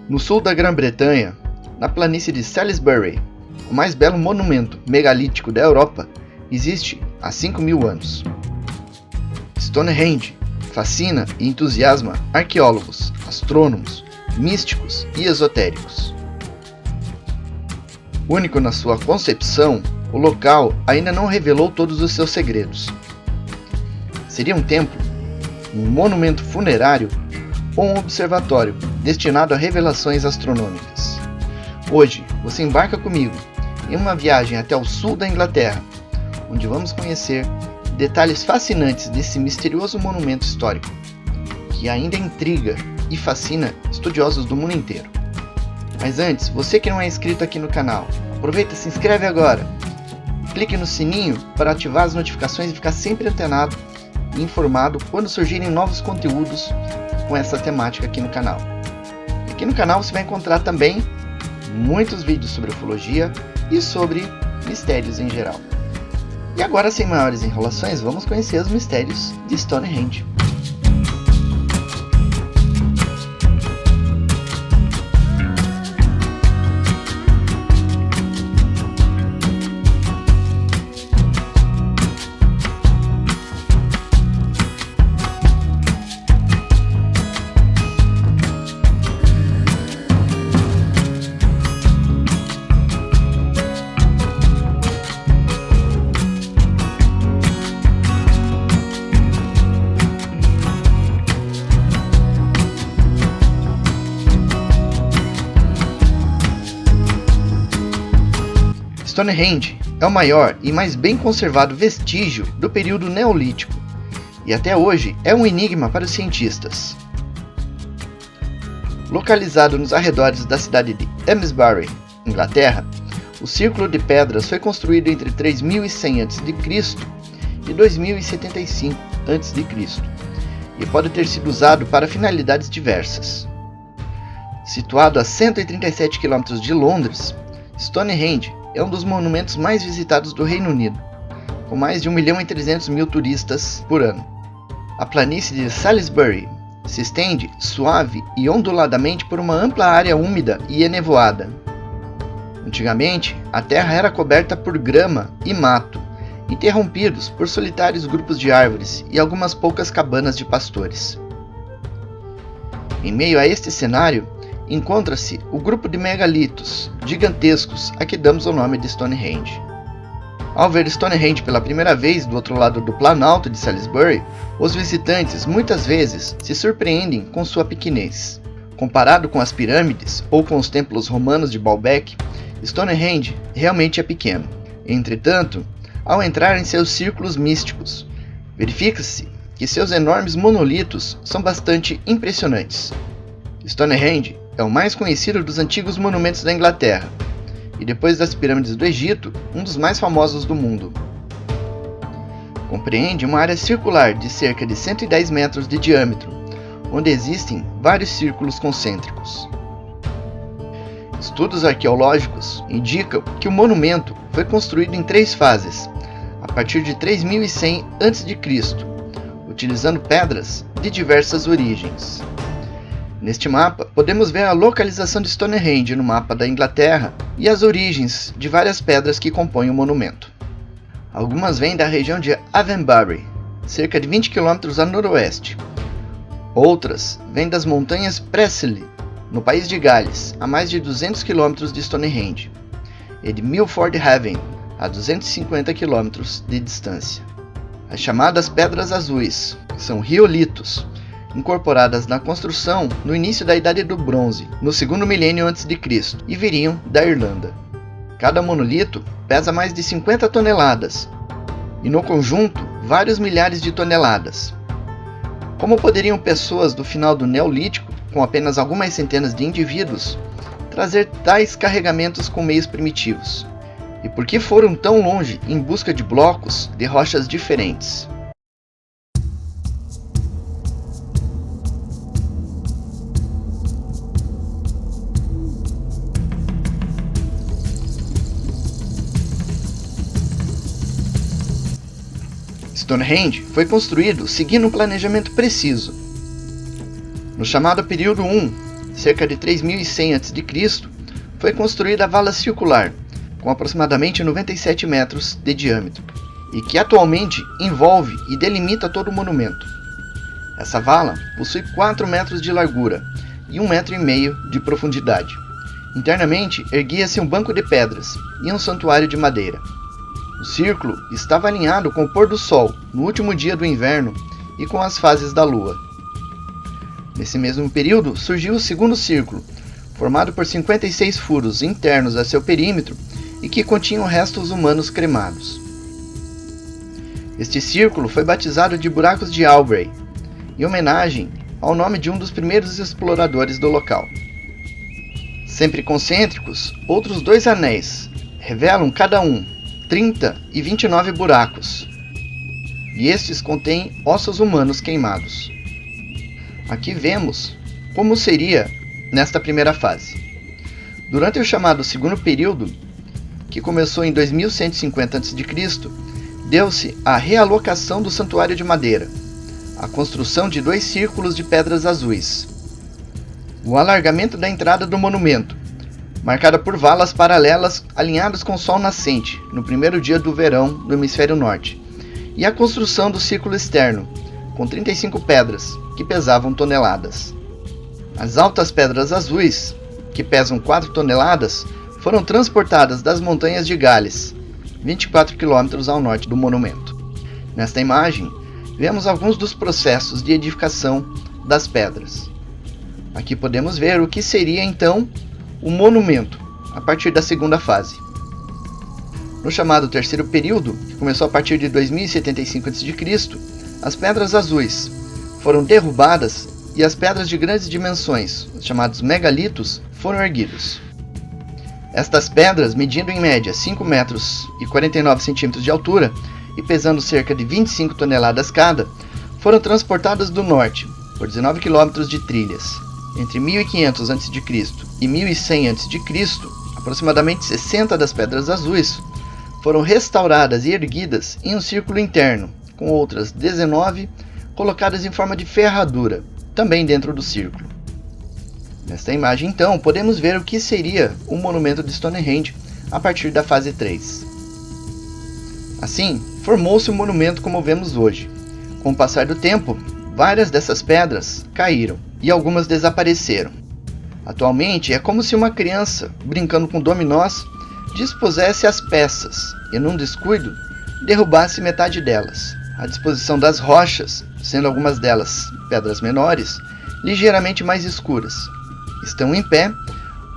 No sul da Grã-Bretanha, na planície de Salisbury, o mais belo monumento megalítico da Europa existe há 5.000 anos. Stonehenge fascina e entusiasma arqueólogos, astrônomos, místicos e esotéricos. Único na sua concepção, o local ainda não revelou todos os seus segredos. Seria um templo, um monumento funerário ou um observatório destinado a revelações astronômicas. Hoje, você embarca comigo em uma viagem até o sul da Inglaterra, onde vamos conhecer detalhes fascinantes desse misterioso monumento histórico, que ainda intriga e fascina estudiosos do mundo inteiro. Mas antes, você que não é inscrito aqui no canal, aproveita e se inscreve agora. Clique no sininho para ativar as notificações e ficar sempre antenado e informado quando surgirem novos conteúdos com essa temática aqui no canal. Aqui no canal você vai encontrar também muitos vídeos sobre ufologia e sobre mistérios em geral. E agora, sem maiores enrolações, vamos conhecer os mistérios de Stonehenge. Stonehenge é o maior e mais bem conservado vestígio do período neolítico, e até hoje é um enigma para os cientistas. Localizado nos arredores da cidade de Amesbury, Inglaterra, o círculo de pedras foi construído entre 3100 a.C. e 2075 a.C. e pode ter sido usado para finalidades diversas. Situado a 137 km de Londres, Stonehenge é um dos monumentos mais visitados do Reino Unido, com mais de 1.300.000 turistas por ano. A planície de Salisbury se estende suave e onduladamente por uma ampla área úmida e enevoada. Antigamente, a terra era coberta por grama e mato, interrompidos por solitários grupos de árvores e algumas poucas cabanas de pastores. Em meio a este cenário, encontra-se o grupo de megalitos gigantescos a que damos o nome de Stonehenge. Ao ver Stonehenge pela primeira vez do outro lado do Planalto de Salisbury, os visitantes muitas vezes se surpreendem com sua pequenez. Comparado com as pirâmides ou com os templos romanos de Baalbek, Stonehenge realmente é pequeno. Entretanto, ao entrar em seus círculos místicos, verifica-se que seus enormes monolitos são bastante impressionantes. Stonehenge é o mais conhecido dos antigos monumentos da Inglaterra, e depois das pirâmides do Egito, um dos mais famosos do mundo. Compreende uma área circular de cerca de 110 metros de diâmetro, onde existem vários círculos concêntricos. Estudos arqueológicos indicam que o monumento foi construído em 3 fases, a partir de 3100 a.C., utilizando pedras de diversas origens. Neste mapa, podemos ver a localização de Stonehenge no mapa da Inglaterra e as origens de várias pedras que compõem o monumento. Algumas vêm da região de Avonbury, cerca de 20 km a noroeste. Outras vêm das montanhas Preseli, no país de Gales, a mais de 200 km de Stonehenge, e de Milford Haven, a 250 km de distância. As chamadas Pedras Azuis são riolitos, incorporadas na construção no início da Idade do Bronze, no segundo milênio a.C., e viriam da Irlanda. Cada monolito pesa mais de 50 toneladas, e no conjunto, vários milhares de toneladas. Como poderiam pessoas do final do Neolítico, com apenas algumas centenas de indivíduos, trazer tais carregamentos com meios primitivos? E por que foram tão longe em busca de blocos de rochas diferentes? Stonehenge foi construído seguindo um planejamento preciso. No chamado período 1, cerca de 3.100 a.C., foi construída a vala circular, com aproximadamente 97 metros de diâmetro, e que atualmente envolve e delimita todo o monumento. Essa vala possui 4 metros de largura e 1,5 metro de profundidade. Internamente, erguia-se um banco de pedras e um santuário de madeira. O círculo estava alinhado com o pôr do sol no último dia do inverno e com as fases da lua. Nesse mesmo período, surgiu o segundo círculo, formado por 56 furos internos a seu perímetro e que continham restos humanos cremados. Este círculo foi batizado de Buracos de Aubrey, em homenagem ao nome de um dos primeiros exploradores do local. Sempre concêntricos, outros 2 anéis revelam cada um 30 e 29 buracos, e estes contêm ossos humanos queimados. Aqui vemos como seria nesta primeira fase. Durante o chamado segundo período, que começou em 2150 a.C., deu-se a realocação do santuário de madeira, a construção de 2 círculos de pedras azuis, o alargamento da entrada do monumento, marcada por valas paralelas alinhadas com o sol nascente, no primeiro dia do verão no hemisfério norte, e a construção do círculo externo, com 35 pedras, que pesavam toneladas. As altas pedras azuis, que pesam 4 toneladas, foram transportadas das montanhas de Gales, 24 km ao norte do monumento. Nesta imagem, vemos alguns dos processos de edificação das pedras. Aqui podemos ver o que seria então o monumento, a partir da segunda fase. No chamado terceiro período, que começou a partir de 2075 a.C., as pedras azuis foram derrubadas e as pedras de grandes dimensões, os chamados megalitos, foram erguidos. Estas pedras, medindo em média 5 metros e 49 centímetros de altura e pesando cerca de 25 toneladas cada, foram transportadas do norte, por 19 quilômetros de trilhas. Entre 1500 a.C. e 1100 a.C., aproximadamente 60 das pedras azuis foram restauradas e erguidas em um círculo interno, com outras 19 colocadas em forma de ferradura, também dentro do círculo. Nesta imagem, então, podemos ver o que seria o monumento de Stonehenge a partir da fase 3. Assim, formou-se o monumento como vemos hoje. Com o passar do tempo, várias dessas pedras caíram e algumas desapareceram. Atualmente, é como se uma criança, brincando com dominós, dispusesse as peças e, num descuido, derrubasse metade delas. A disposição das rochas, sendo algumas delas pedras menores, ligeiramente mais escuras, estão em pé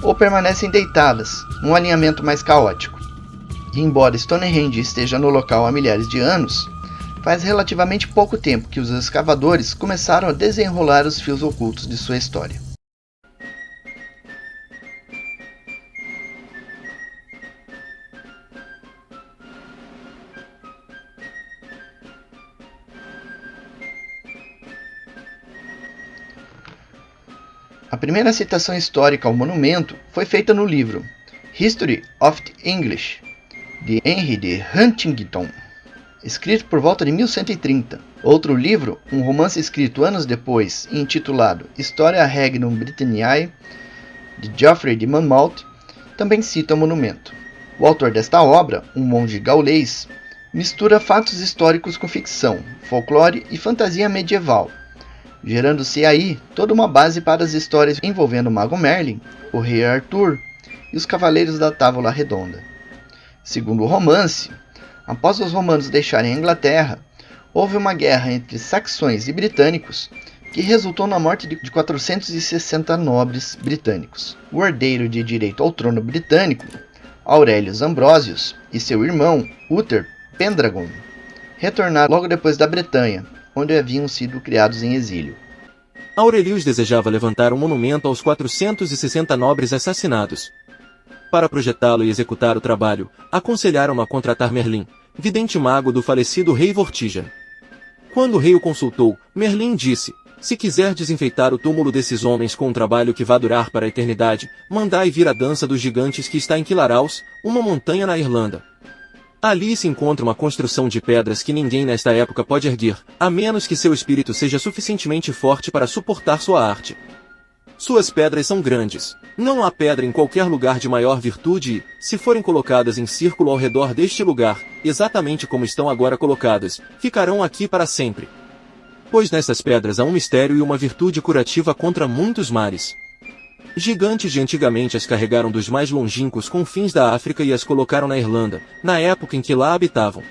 ou permanecem deitadas, num alinhamento mais caótico. E embora Stonehenge esteja no local há milhares de anos, faz relativamente pouco tempo que os escavadores começaram a desenrolar os fios ocultos de sua história. A primeira citação histórica ao monumento foi feita no livro History of the English, de Henry de Huntington, escrito por volta de 1130. Outro livro, um romance escrito anos depois e intitulado Historia Regnum Britanniae, de Geoffrey de Monmouth, também cita o monumento. O autor desta obra, um monge gaulês, mistura fatos históricos com ficção, folclore e fantasia medieval, gerando-se aí toda uma base para as histórias envolvendo o mago Merlin, o rei Arthur e os cavaleiros da Távola Redonda. Segundo o romance, após os romanos deixarem a Inglaterra, houve uma guerra entre saxões e britânicos que resultou na morte de 460 nobres britânicos. O herdeiro de direito ao trono britânico, Aurelius Ambrosius, e seu irmão, Uther Pendragon, retornaram logo depois da Bretanha, onde haviam sido criados em exílio. Aurelius desejava levantar um monumento aos 460 nobres assassinados. Para projetá-lo e executar o trabalho, aconselharam a contratar Merlin, vidente mago do falecido rei Vortigern. Quando o rei o consultou, Merlin disse: "Se quiser desenfeitar o túmulo desses homens com um trabalho que vá durar para a eternidade, mandai vir a dança dos gigantes que está em Killaraus, uma montanha na Irlanda. Ali se encontra uma construção de pedras que ninguém nesta época pode erguer, a menos que seu espírito seja suficientemente forte para suportar sua arte." Suas pedras são grandes. Não há pedra em qualquer lugar de maior virtude e, se forem colocadas em círculo ao redor deste lugar, exatamente como estão agora colocadas, ficarão aqui para sempre. Pois nessas pedras há um mistério e uma virtude curativa contra muitos males. Gigantes de antigamente as carregaram dos mais longínquos confins da África e as colocaram na Irlanda, na época em que lá habitavam.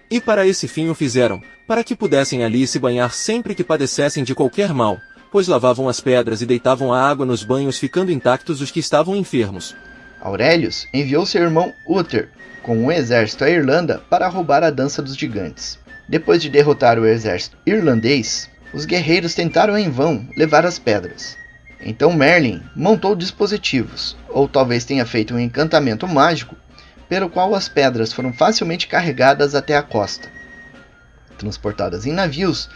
E para esse fim o fizeram, para que pudessem ali se banhar sempre que padecessem de qualquer mal, pois lavavam as pedras e deitavam a água nos banhos, ficando intactos os que estavam enfermos. Aurelius enviou seu irmão Uther com um exército à Irlanda para roubar a dança dos gigantes. Depois de derrotar o exército irlandês, os guerreiros tentaram em vão levar as pedras. Então Merlin montou dispositivos, ou talvez tenha feito um encantamento mágico, pelo qual as pedras foram facilmente carregadas até a costa, transportadas em navios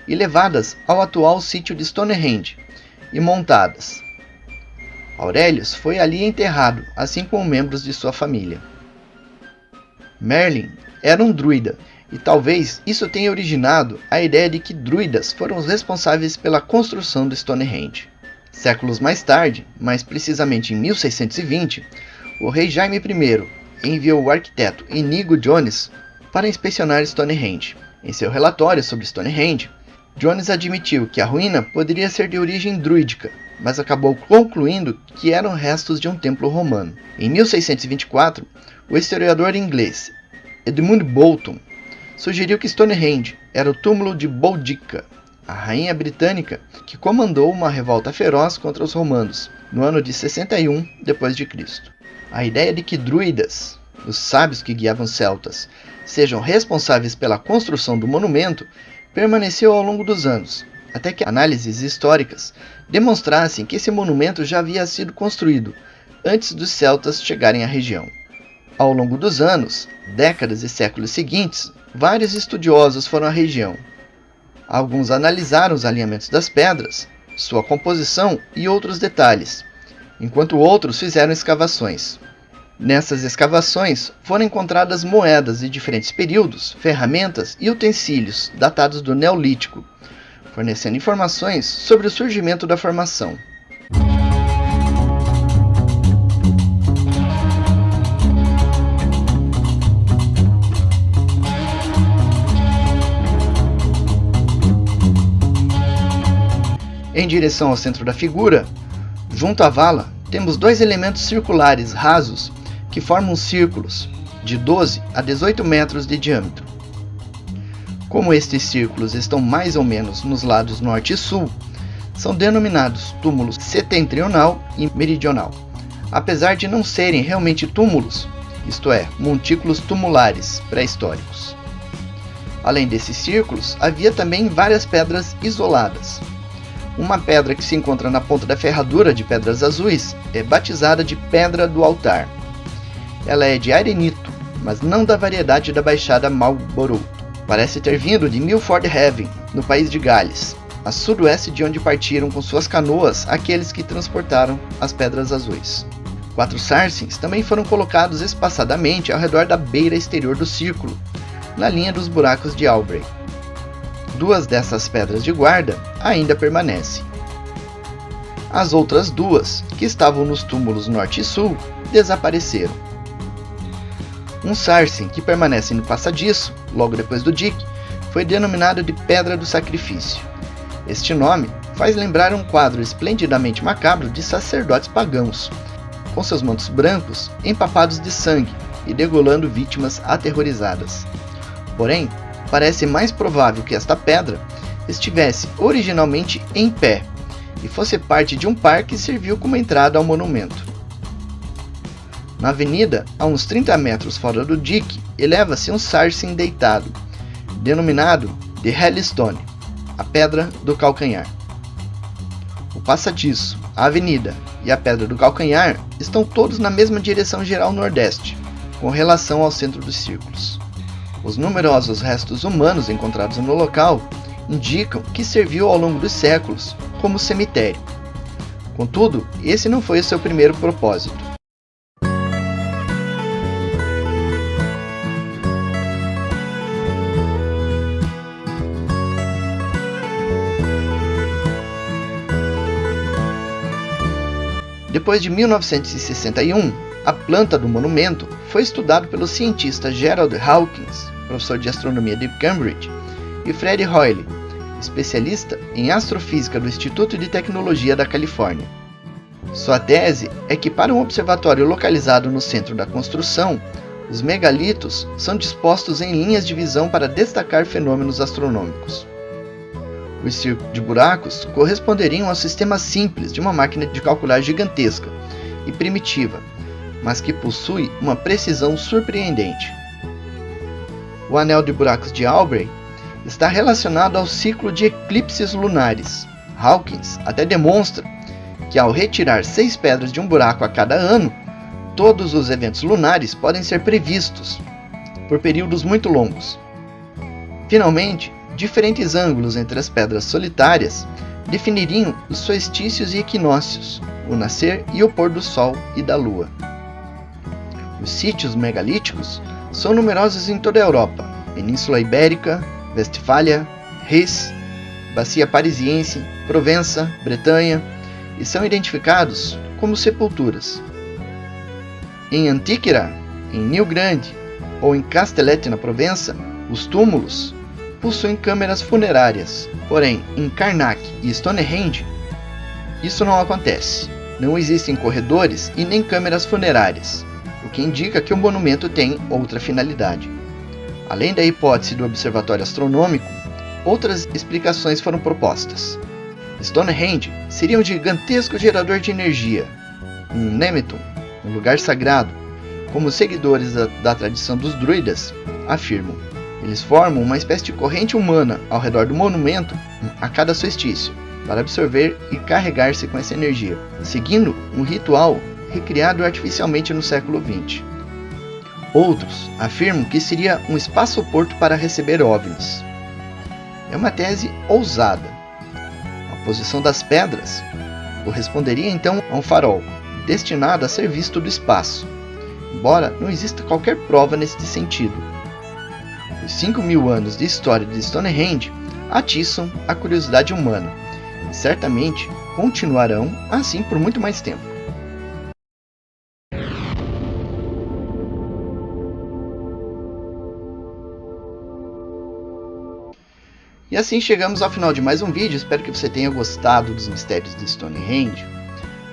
e levadas ao atual sítio de Stonehenge, e montadas. Aurelius foi ali enterrado, assim como membros de sua família. Merlin era um druida, e talvez isso tenha originado a ideia de que druidas foram os responsáveis pela construção de Stonehenge. Séculos mais tarde, mais precisamente em 1620, o rei Jaime I enviou o arquiteto Inigo Jones para inspecionar Stonehenge. Em seu relatório sobre Stonehenge, Jones admitiu que a ruína poderia ser de origem druídica, mas acabou concluindo que eram restos de um templo romano. Em 1624, o historiador inglês Edmund Bolton sugeriu que Stonehenge era o túmulo de Boudica, a rainha britânica que comandou uma revolta feroz contra os romanos no ano de 61 d.C. A ideia de que druidas, os sábios que guiavam celtas, sejam responsáveis pela construção do monumento permaneceu ao longo dos anos, até que análises históricas demonstrassem que esse monumento já havia sido construído antes dos celtas chegarem à região. Ao longo dos anos, décadas e séculos seguintes, vários estudiosos foram à região. Alguns analisaram os alinhamentos das pedras, sua composição e outros detalhes, enquanto outros fizeram escavações. Nessas escavações foram encontradas moedas de diferentes períodos, ferramentas e utensílios datados do Neolítico, fornecendo informações sobre o surgimento da formação. Em direção ao centro da figura, junto à vala, temos dois elementos circulares rasos que formam círculos de 12 a 18 metros de diâmetro. Como estes círculos estão mais ou menos nos lados norte e sul, são denominados túmulos setentrional e meridional, apesar de não serem realmente túmulos, isto é, montículos tumulares pré-históricos. Além desses círculos, havia também várias pedras isoladas. Uma pedra que se encontra na ponta da ferradura de pedras azuis é batizada de Pedra do Altar. Ela é de arenito, mas não da variedade da Baixada Marlborough. Parece ter vindo de Milford Haven, no país de Gales, a sudoeste de onde partiram com suas canoas aqueles que transportaram as pedras azuis. 4 sarsens também foram colocados espaçadamente ao redor da beira exterior do círculo, na linha dos buracos de Albury. 2 dessas pedras de guarda ainda permanecem. As outras 2, que estavam nos túmulos norte e sul, desapareceram. Um sarsen que permanece no passadiço, logo depois do dique, foi denominado de Pedra do Sacrifício. Este nome faz lembrar um quadro esplendidamente macabro de sacerdotes pagãos, com seus mantos brancos empapados de sangue e degolando vítimas aterrorizadas. Porém, parece mais provável que esta pedra estivesse originalmente em pé e fosse parte de um par que serviu como entrada ao monumento. Na avenida, a uns 30 metros fora do dique, eleva-se um sarsen deitado, denominado de Hellstone, a Pedra do Calcanhar. O passadiço, a avenida e a Pedra do Calcanhar estão todos na mesma direção geral nordeste, com relação ao centro dos círculos. Os numerosos restos humanos encontrados no local indicam que serviu ao longo dos séculos como cemitério. Contudo, esse não foi o seu primeiro propósito. Depois de 1961, a planta do monumento foi estudada pelo cientista Gerald Hawkins, professor de astronomia de Cambridge, e Fred Hoyle, especialista em astrofísica do Instituto de Tecnologia da Califórnia. Sua tese é que, para um observatório localizado no centro da construção, os megalitos são dispostos em linhas de visão para destacar fenômenos astronômicos. Os círculos de buracos corresponderiam ao sistema simples de uma máquina de calcular gigantesca e primitiva, mas que possui uma precisão surpreendente. O anel de buracos de Albury está relacionado ao ciclo de eclipses lunares. Hawkins até demonstra que, ao retirar 6 pedras de um buraco a cada ano, todos os eventos lunares podem ser previstos por períodos muito longos. Finalmente, diferentes ângulos entre as pedras solitárias definiriam os solstícios e equinócios, o nascer e o pôr do sol e da lua. Os sítios megalíticos são numerosos em toda a Europa, Península Ibérica, Westfália, Hesse, Bacia Parisiense, Provença, Bretanha, e são identificados como sepulturas. Em Antíquera, em New Grande ou em Castellet na Provença, os túmulos possuem câmeras funerárias, porém em Karnak e Stonehenge isso não acontece. Não existem corredores e nem câmeras funerárias, o que indica que o monumento tem outra finalidade. Além da hipótese do observatório astronômico, outras explicações foram propostas. Stonehenge seria um gigantesco gerador de energia, um Nemeton, um lugar sagrado, como os seguidores da tradição dos druidas afirmam. Eles formam uma espécie de corrente humana ao redor do monumento a cada solstício, para absorver e carregar-se com essa energia, seguindo um ritual recriado artificialmente no século XX. Outros afirmam que seria um espaçoporto para receber OVNIs. É uma tese ousada. A posição das pedras corresponderia então a um farol, destinado a ser visto do espaço, embora não exista qualquer prova nesse sentido. Os 5.000 anos de história de Stonehenge atiçam a curiosidade humana, e certamente continuarão assim por muito mais tempo. E assim chegamos ao final de mais um vídeo, espero que você tenha gostado dos mistérios de Stonehenge.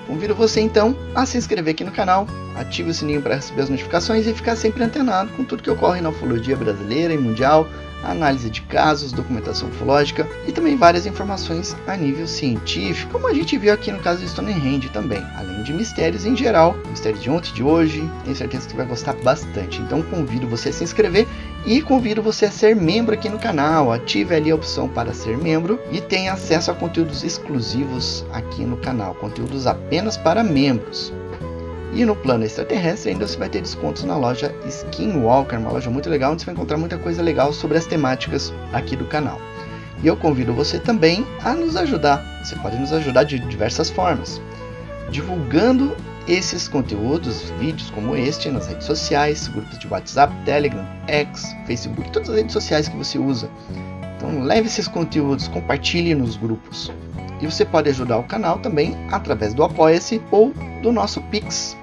Convido você então a se inscrever aqui no canal, ative o sininho para receber as notificações e ficar sempre antenado com tudo que ocorre na ufologia brasileira e mundial, análise de casos, documentação ufológica e também várias informações a nível científico, como a gente viu aqui no caso de Stonehenge também, além de mistérios em geral, mistérios de ontem e de hoje, tenho certeza que você vai gostar bastante. Então convido você a se inscrever e convido você a ser membro aqui no canal, ative ali a opção para ser membro e tenha acesso a conteúdos exclusivos aqui no canal, conteúdos apenas para membros. E no plano extraterrestre ainda você vai ter descontos na loja Skinwalker, uma loja muito legal, onde você vai encontrar muita coisa legal sobre as temáticas aqui do canal. E eu convido você também a nos ajudar, você pode nos ajudar de diversas formas, divulgando esses conteúdos, vídeos como este, nas redes sociais, grupos de WhatsApp, Telegram, X, Facebook, todas as redes sociais que você usa. Então leve esses conteúdos, compartilhe nos grupos. E você pode ajudar o canal também através do Apoia-se ou do nosso Pix.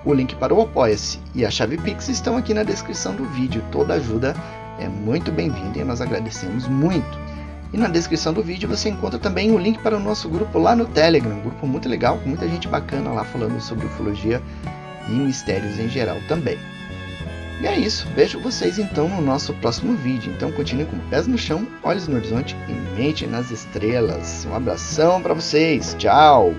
O link para o Apoia-se e a chave Pix estão aqui na descrição do vídeo. Toda ajuda é muito bem-vinda e nós agradecemos muito. E na descrição do vídeo você encontra também o link para o nosso grupo lá no Telegram, um grupo muito legal, com muita gente bacana lá falando sobre ufologia e mistérios em geral também. E é isso, vejo vocês então no nosso próximo vídeo. Então continue com pés no chão, olhos no horizonte e mente nas estrelas. Um abração para vocês, tchau!